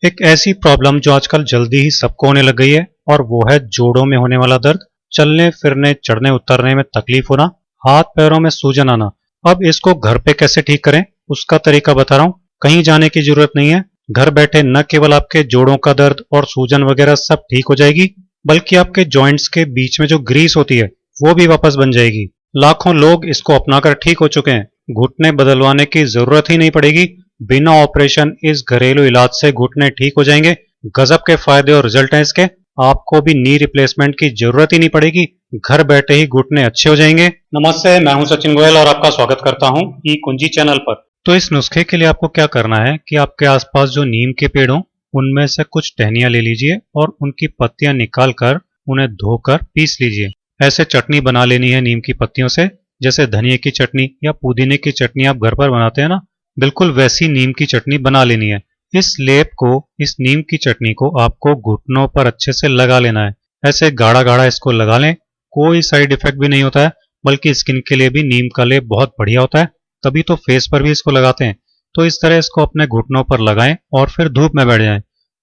एक ऐसी प्रॉब्लम जो आजकल जल्दी ही सबको होने लग गई है और वो है जोड़ों में होने वाला दर्द, चलने फिरने चढ़ने उतरने में तकलीफ होना, हाथ पैरों में सूजन आना। अब इसको घर पे कैसे ठीक करें उसका तरीका बता रहा हूँ। कहीं जाने की जरूरत नहीं है। घर बैठे न केवल आपके जोड़ों का दर्द और सूजन वगैरह सब ठीक हो जाएगी, बल्कि आपके जॉइंट्स के बीच में जो ग्रीस होती है वो भी वापस बन जाएगी। लाखों लोग इसको अपनाकर ठीक हो चुके हैं। घुटने बदलवाने की जरूरत ही नहीं पड़ेगी। बिना ऑपरेशन इस घरेलू इलाज से घुटने ठीक हो जाएंगे। गजब के फायदे और रिजल्ट हैं इसके। आपको भी नी रिप्लेसमेंट की जरूरत ही नहीं पड़ेगी। घर बैठे ही घुटने अच्छे हो जाएंगे। नमस्ते, मैं हूं सचिन गोयल और आपका स्वागत करता हूं ई कुंजी चैनल पर। तो इस नुस्खे के लिए आपको क्या करना है कि आपके आसपास जो नीम के पेड़ हों उनमें से कुछ टहनियां ले लीजिए और उनकी पत्तियां निकाल कर उन्हें धोकर पीस लीजिए। ऐसे चटनी बना लेनी है नीम की पत्तियों से, जैसे धनिए की चटनी या पुदीने की चटनी आप घर पर बनाते हैं ना, बिल्कुल वैसी नीम की चटनी बना लेनी है। इस लेप को, इस नीम की चटनी को आपको घुटनों पर अच्छे से लगा लेना है। ऐसे गाढ़ा गाढ़ा इसको लगा लें। कोई साइड इफेक्ट भी नहीं होता है, बल्कि स्किन के लिए भी नीम का लेप बहुत बढ़िया होता है। तभी तो फेस पर भी इसको लगाते हैं। तो इस तरह इसको अपने घुटनों पर लगाएं और फिर धूप में बैठ जाएं।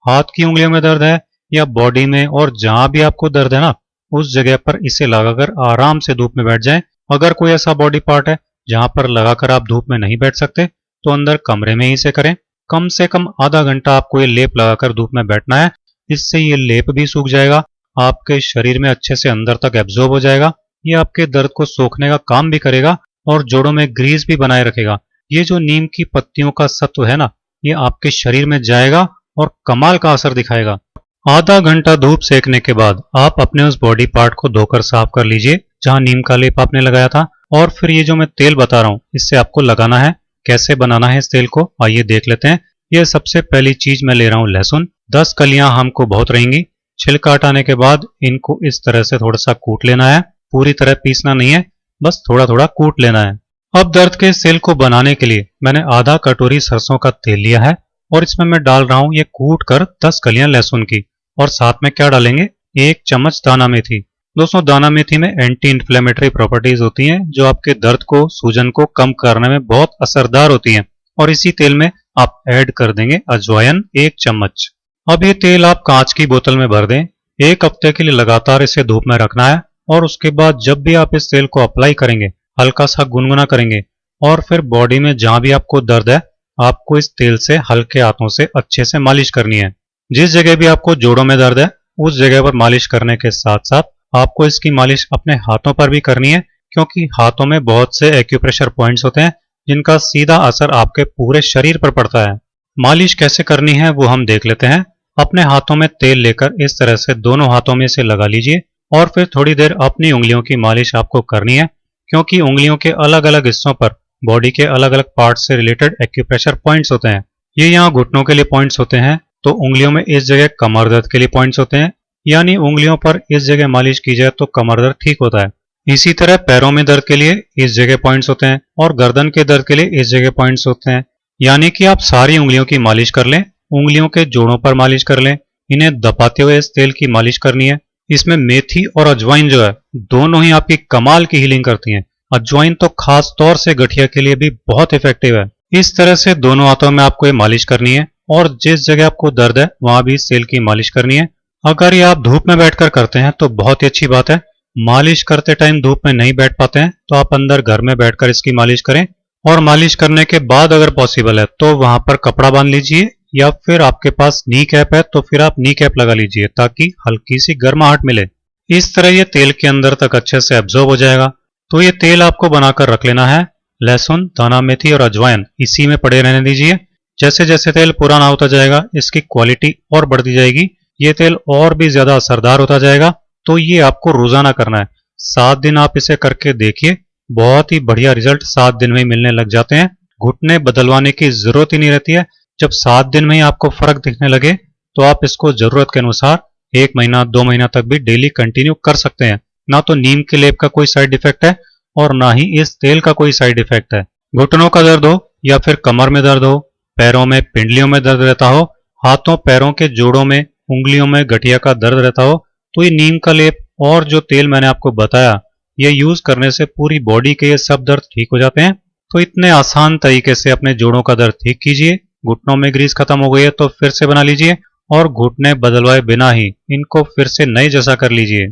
हाथ की उंगलियों में दर्द है या बॉडी में, और जहां भी आपको दर्द है ना, उस जगह पर इसे लगाकर आराम से धूप में बैठ जाएं। अगर कोई ऐसा बॉडी पार्ट है जहां पर लगाकर आप धूप में नहीं बैठ सकते, तो अंदर कमरे में ही इसे करें। कम से कम आधा घंटा आपको ये लेप लगाकर धूप में बैठना है। इससे ये लेप भी सूख जाएगा, आपके शरीर में अच्छे से अंदर तक एब्जॉर्ब हो जाएगा। ये आपके दर्द को सोखने का काम भी करेगा और जोड़ों में ग्रीस भी बनाए रखेगा। ये जो नीम की पत्तियों का सत्व है ना, ये आपके शरीर में जाएगा और कमाल का असर दिखाएगा। आधा घंटा धूप सेकने के बाद आप अपने उस बॉडी पार्ट को धोकर साफ कर लीजिए जहां नीम का लेप आपने लगाया था। और फिर ये जो मैं तेल बता रहा हूं इससे आपको लगाना है। कैसे बनाना है इस तेल को, आइए देख लेते हैं। ये सबसे पहली चीज मैं ले रहा हूं लहसुन। 10 कलियां हमको बहुत रहेंगी। छिलका हटाने के बाद इनको इस तरह से थोड़ा सा कूट लेना है। पूरी तरह पीसना नहीं है, बस थोड़ा थोड़ा कूट लेना है। अब दर्द के इस तेल को बनाने के लिए मैंने आधा कटोरी सरसों का तेल लिया है और इसमें मैं डाल रहा हूं ये कूट कर 10 कलियां लहसुन की। और साथ में क्या डालेंगे, 1 चम्मच दाना मेथी। दोस्तों, दाना मेथी में एंटी इन्फ्लेमेटरी प्रॉपर्टीज होती हैं जो आपके दर्द को, सूजन को कम करने में बहुत असरदार होती हैं। और इसी तेल में आप ऐड कर देंगे अजवाइन 1 चम्मच। अब ये तेल आप कांच की बोतल में भर दें। 1 हफ्ते के लिए लगातार इसे धूप में रखना है। और उसके बाद जब भी आप इस तेल को अप्लाई करेंगे, हल्का सा गुनगुना करेंगे और फिर बॉडी में जहां भी आपको दर्द है, आपको इस तेल से हल्के हाथों से अच्छे से मालिश करनी है। जिस जगह भी आपको जोड़ों में दर्द है उस जगह पर मालिश करने के साथ साथ आपको इसकी मालिश अपने हाथों पर भी करनी है, क्योंकि हाथों में बहुत से एक्यूप्रेशर पॉइंट्स होते हैं जिनका सीधा असर आपके पूरे शरीर पर पड़ता है। मालिश कैसे करनी है वो हम देख लेते हैं। अपने हाथों में तेल लेकर इस तरह से दोनों हाथों में इसे लगा लीजिए और फिर थोड़ी देर अपनी उंगलियों की मालिश आपको करनी है, क्योंकि उंगलियों के अलग अलग हिस्सों पर बॉडी के अलग अलग पार्ट से रिलेटेड एक्यूप्रेशर पॉइंट्स होते हैं। ये यहाँ घुटनों के लिए पॉइंट्स होते हैं, तो उंगलियों में इस जगह कमर दर्द के लिए पॉइंट्स होते हैं, यानी उंगलियों पर इस जगह मालिश की जाए तो कमर दर्द ठीक होता है। इसी तरह पैरों में दर्द के लिए इस जगह पॉइंट्स होते हैं और गर्दन के दर्द के लिए इस जगह पॉइंट्स होते हैं। यानी कि आप सारी उंगलियों की मालिश कर लें, उंगलियों के जोड़ों पर मालिश कर लें। इन्हें दबाते हुए इस तेल की मालिश करनी है। इसमें मेथी और अजवाइन जो है, दोनों ही आपकी कमाल की हीलिंग करती हैं। अजवाइन तो खास तौर से गठिया के लिए भी बहुत इफेक्टिव है। इस तरह से दोनों हाथों में आपको ये मालिश करनी है और जिस जगह आपको दर्द है वहां भी इस तेल की मालिश करनी है। अगर ये आप धूप में बैठकर करते हैं तो बहुत ही अच्छी बात है। मालिश करते टाइम धूप में नहीं बैठ पाते हैं तो आप अंदर घर में बैठकर इसकी मालिश करें। और मालिश करने के बाद अगर पॉसिबल है तो वहां पर कपड़ा बांध लीजिए, या फिर आपके पास नी कैप है तो फिर आप नी कैप लगा लीजिए ताकि हल्की सी गर्माहट मिले। इस तरह ये तेल के अंदर तक अच्छे से एब्जॉर्ब हो जाएगा। तो ये तेल आपको बनाकर रख लेना है। लहसुन, दाना मेथी और अजवाइन इसी में पड़े रहने दीजिए। जैसे जैसे तेल पुराना होता जाएगा इसकी क्वालिटी और बढ़ती जाएगी, ये तेल और भी ज्यादा असरदार होता जाएगा। तो ये आपको रोजाना करना है। 7 दिन आप इसे करके देखिए, बहुत ही बढ़िया रिजल्ट 7 दिन में ही मिलने लग जाते हैं। घुटने बदलवाने की जरूरत ही नहीं रहती है। जब 7 दिन में ही आपको फर्क दिखने लगे तो आप इसको जरूरत के अनुसार 1 महीना 2 महीना तक भी डेली कंटिन्यू कर सकते हैं। ना तो नीम के लेप का कोई साइड इफेक्ट है और ना ही इस तेल का कोई साइड इफेक्ट है। घुटनों का दर्द हो या फिर कमर में दर्द हो, पैरों में पिंडलियों में दर्द रहता हो, हाथों पैरों के जोड़ों में, उंगलियों में गठिया का दर्द रहता हो, तो ये नीम का लेप और जो तेल मैंने आपको बताया ये यूज करने से पूरी बॉडी के ये सब दर्द ठीक हो जाते हैं। तो इतने आसान तरीके से अपने जोड़ों का दर्द ठीक कीजिए घुटनों में ग्रीस खत्म हो गई है तो फिर से बना लीजिए और घुटने बदलवाए बिना ही इनको फिर से नए जैसा कर लीजिए।